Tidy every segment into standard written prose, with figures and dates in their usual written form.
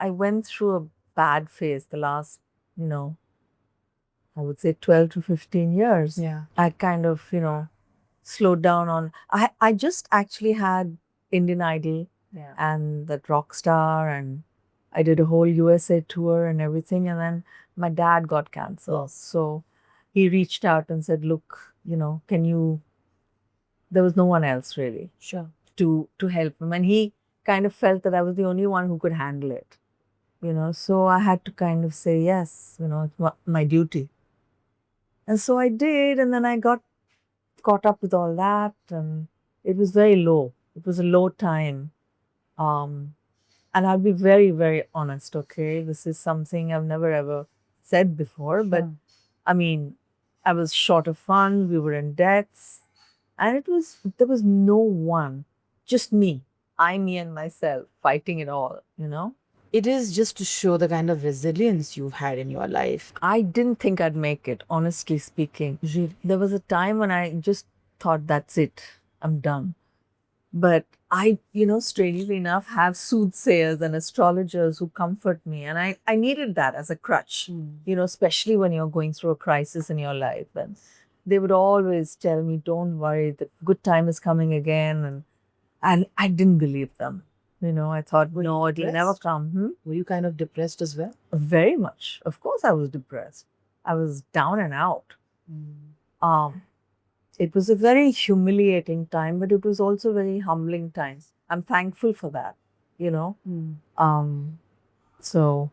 I went through a bad phase the last, you know, I would say 12 to 15 years. Yeah. I kind of, slowed down on, I just actually had Indian Idol Yeah. and that rock star, and I did a whole USA tour and everything. And then my dad got cancer. Yes. So he reached out and said, look, can you, there was no one else really Sure. to help him. And he kind of felt that I was the only one who could handle it, So I had to kind of say, yes, it's my duty. And so I did. And then I got caught up with all that. And it was very low. It was a low time. And I'll be very, very honest, okay? This is something I've never ever said before. But Sure. I mean, I was short of funds, we were in debts. And there was no one, just me, me and myself fighting it all. It is just to show the kind of resilience you've had in your life. I didn't think I'd make it, honestly speaking. Really? There was a time when I just thought, that's it, I'm done. But I, strangely enough, have soothsayers and astrologers who comfort me. And I needed that as a crutch, especially when you're going through a crisis in your life. And they would always tell me, don't worry, the good time is coming again. And I didn't believe them. I thought, no, it'll never depressed? come. Were you kind of depressed as well? Very much. Of course, I was depressed. I was down and out. It was a very humiliating time, but it was also very humbling time. I'm thankful for that. So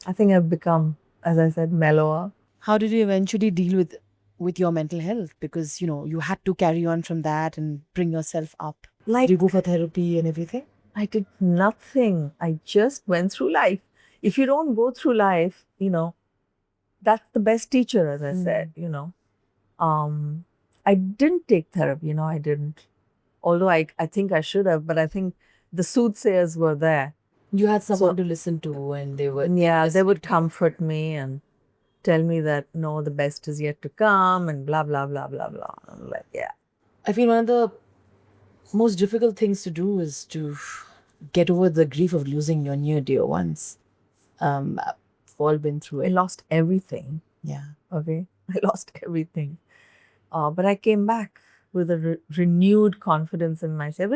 I think I've become, as I said, mellower. How did you eventually deal with your mental health? Because you had to carry on from that and bring yourself up. Did you go for therapy and everything? I did nothing. I just went through life. If you don't go through life, that's the best teacher, as I said. I didn't take therapy, I didn't. Although I think I should have, but I think the soothsayers were there. You had someone to listen to, and they were. Yeah, they would comfort me and tell me that, no, the best is yet to come and blah, blah, blah, blah, blah. I'm like, yeah. I feel one of the most difficult things to do is to get over the grief of losing your near dear ones. I've all been through I it. lost everything. Yeah. Okay. I lost everything. But I came back with a renewed confidence in myself.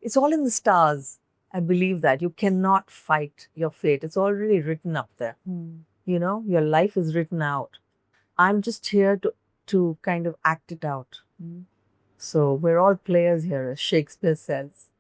It's all in the stars. I believe that. You cannot fight your fate. It's already written up there. Your life is written out. I'm just here to kind of act it out. So we're all players here, as Shakespeare says.